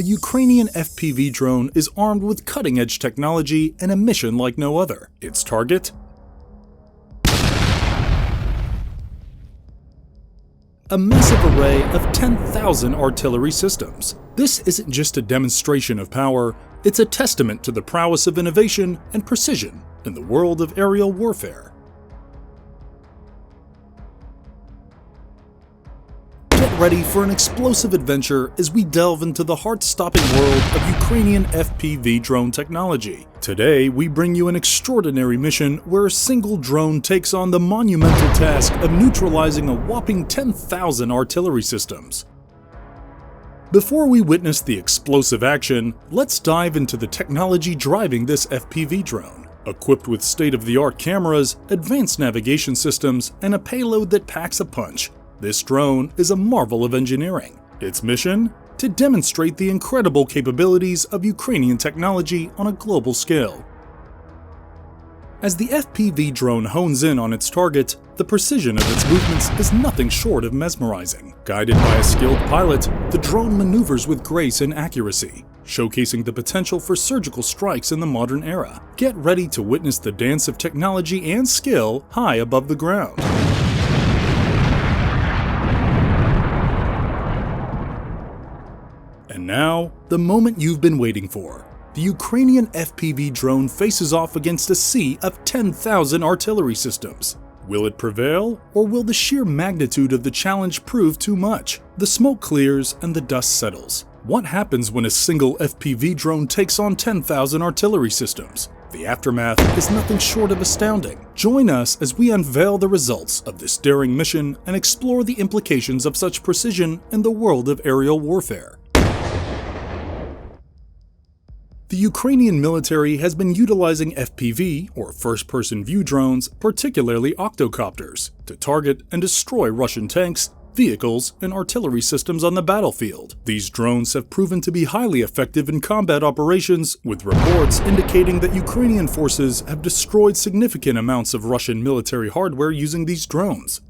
the Ukrainian FPV drone is armed with cutting-edge technology and a mission like no other. Its target? A massive array of 10,000 artillery systems. This isn't just a demonstration of power, it's a testament to the prowess of innovation and precision in the world of aerial warfare. Get ready for an explosive adventure as we delve into the heart-stopping world of Ukrainian FPV drone technology. Today, we bring you an extraordinary mission where a single drone takes on the monumental task of neutralizing a whopping 10,000 artillery systems. Before we witness the explosive action, let's dive into the technology driving this FPV drone. Equipped with state-of-the-art cameras, advanced navigation systems, and a payload that packs a punch, this drone is a marvel of engineering. Its mission? To demonstrate the incredible capabilities of Ukrainian technology on a global scale. As the FPV drone hones in on its target, the precision of its movements is nothing short of mesmerizing. Guided by a skilled pilot, the drone maneuvers with grace and accuracy, showcasing the potential for surgical strikes in the modern era. Get ready to witness the dance of technology and skill high above the ground. And now, the moment you've been waiting for. The Ukrainian FPV drone faces off against a sea of 10,000 artillery systems. Will it prevail, or will the sheer magnitude of the challenge prove too much? The smoke clears and the dust settles. What happens when a single FPV drone takes on 10,000 artillery systems? The aftermath is nothing short of astounding. Join us as we unveil the results of this daring mission and explore the implications of such precision in the world of aerial warfare. The Ukrainian military has been utilizing FPV, or first-person view drones, particularly octocopters, to target and destroy Russian tanks, vehicles, and artillery systems on the battlefield. These drones have proven to be highly effective in combat operations, with reports indicating that Ukrainian forces have destroyed significant amounts of Russian military hardware using these drones.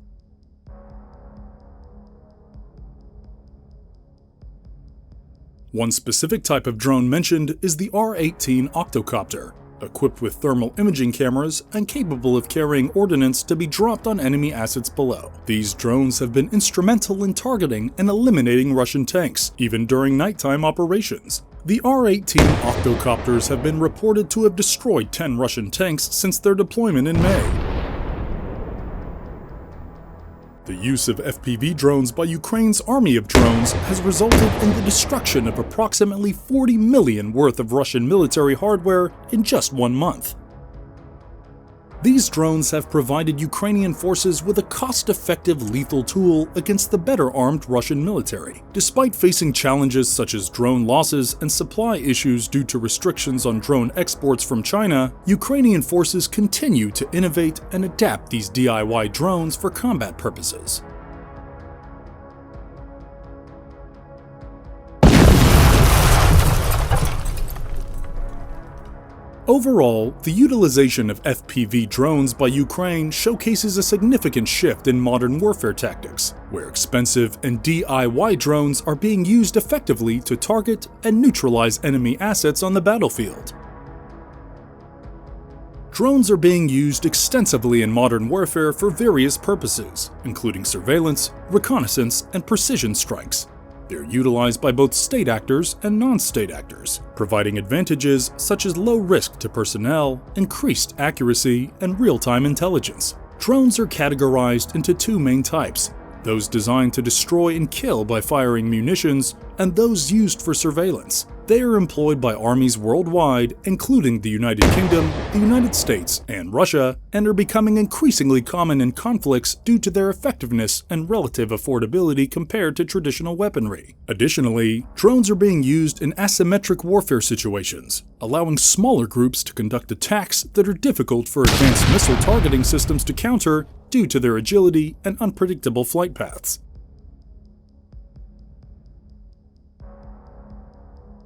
One specific type of drone mentioned is the R-18 octocopter, equipped with thermal imaging cameras and capable of carrying ordnance to be dropped on enemy assets below. These drones have been instrumental in targeting and eliminating Russian tanks, even during nighttime operations. The R-18 octocopters have been reported to have destroyed 10 Russian tanks since their deployment in May. The use of FPV drones by Ukraine's army of drones has resulted in the destruction of approximately 40 million worth of Russian military hardware in just 1 month. These drones have provided Ukrainian forces with a cost-effective lethal tool against the better-armed Russian military. Despite facing challenges such as drone losses and supply issues due to restrictions on drone exports from China, Ukrainian forces continue to innovate and adapt these DIY drones for combat purposes. Overall, the utilization of FPV drones by Ukraine showcases a significant shift in modern warfare tactics, where expensive and DIY drones are being used effectively to target and neutralize enemy assets on the battlefield. Drones are being used extensively in modern warfare for various purposes, including surveillance, reconnaissance, and precision strikes. They're utilized by both state actors and non-state actors, providing advantages such as low risk to personnel, increased accuracy, and real-time intelligence. Drones are categorized into two main types: those designed to destroy and kill by firing munitions, and those used for surveillance. They are employed by armies worldwide, including the United Kingdom, the United States, and Russia, and are becoming increasingly common in conflicts due to their effectiveness and relative affordability compared to traditional weaponry. Additionally, drones are being used in asymmetric warfare situations, allowing smaller groups to conduct attacks that are difficult for advanced missile targeting systems to counter due to their agility and unpredictable flight paths.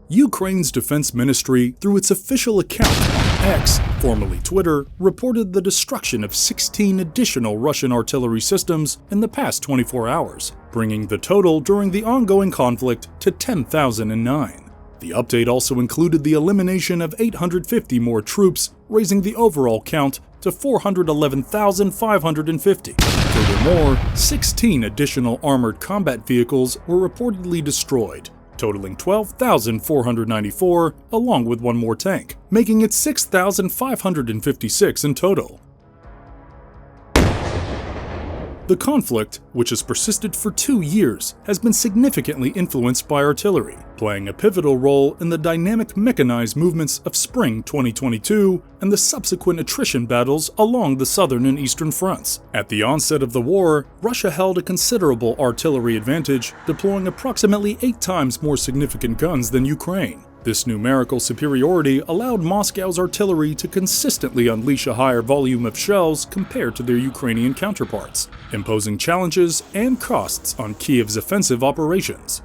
Ukraine's defense ministry, through its official account on X, formerly Twitter, reported the destruction of 16 additional Russian artillery systems in the past 24 hours, bringing the total during the ongoing conflict to 10,009. The update also included the elimination of 850 more troops, raising the overall count to 411,550. Furthermore, 16 additional armored combat vehicles were reportedly destroyed, totaling 12,494, along with one more tank, making it 6,556 in total. The conflict, which has persisted for 2 years, has been significantly influenced by artillery, playing a pivotal role in the dynamic mechanized movements of spring 2022 and the subsequent attrition battles along the southern and eastern fronts. At the onset of the war, Russia held a considerable artillery advantage, deploying approximately 8 times more significant guns than Ukraine. This numerical superiority allowed Moscow's artillery to consistently unleash a higher volume of shells compared to their Ukrainian counterparts, imposing challenges and costs on Kiev's offensive operations.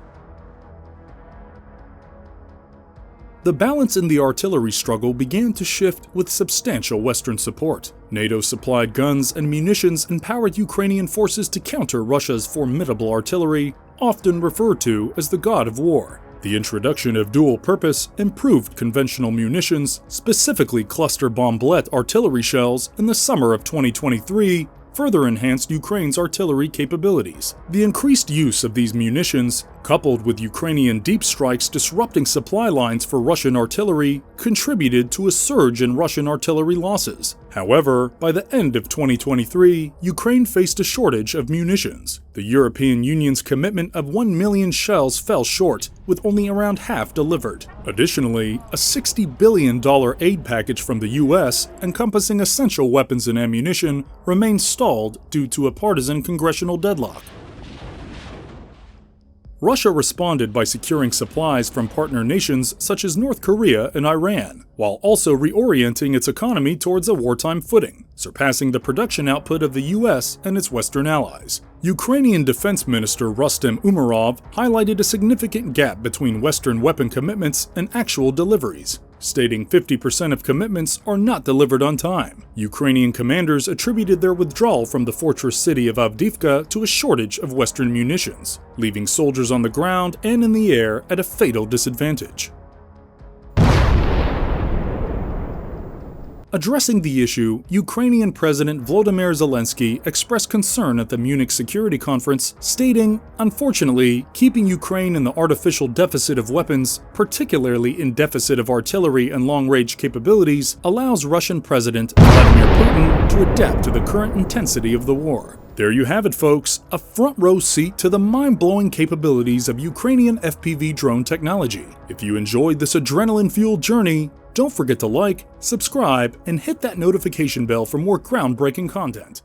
The balance in the artillery struggle began to shift with substantial Western support. NATO-supplied guns and munitions empowered Ukrainian forces to counter Russia's formidable artillery, often referred to as the God of War. The introduction of dual-purpose, improved conventional munitions, specifically cluster bomblet artillery shells, in the summer of 2023 further enhanced Ukraine's artillery capabilities. The increased use of these munitions, coupled with Ukrainian deep strikes disrupting supply lines for Russian artillery, contributed to a surge in Russian artillery losses. However, by the end of 2023, Ukraine faced a shortage of munitions. The European Union's commitment of 1 million shells fell short, with only around half delivered. Additionally, a $60 billion aid package from the US, encompassing essential weapons and ammunition, remained stalled due to a partisan congressional deadlock. Russia responded by securing supplies from partner nations such as North Korea and Iran, while also reorienting its economy towards a wartime footing, surpassing the production output of the US and its Western allies. Ukrainian Defense Minister Rustem Umerov highlighted a significant gap between Western weapon commitments and actual deliveries, stating 50% of commitments are not delivered on time. Ukrainian commanders attributed their withdrawal from the fortress city of Avdiivka to a shortage of Western munitions, leaving soldiers on the ground and in the air at a fatal disadvantage. Addressing the issue, Ukrainian President Volodymyr Zelensky expressed concern at the Munich Security Conference, stating, "Unfortunately, keeping Ukraine in the artificial deficit of weapons, particularly in deficit of artillery and long-range capabilities, allows Russian President Vladimir Putin to adapt to the current intensity of the war." There you have it, folks, a front-row seat to the mind-blowing capabilities of Ukrainian FPV drone technology. If you enjoyed this adrenaline-fueled journey, don't forget to like, subscribe, and hit that notification bell for more groundbreaking content.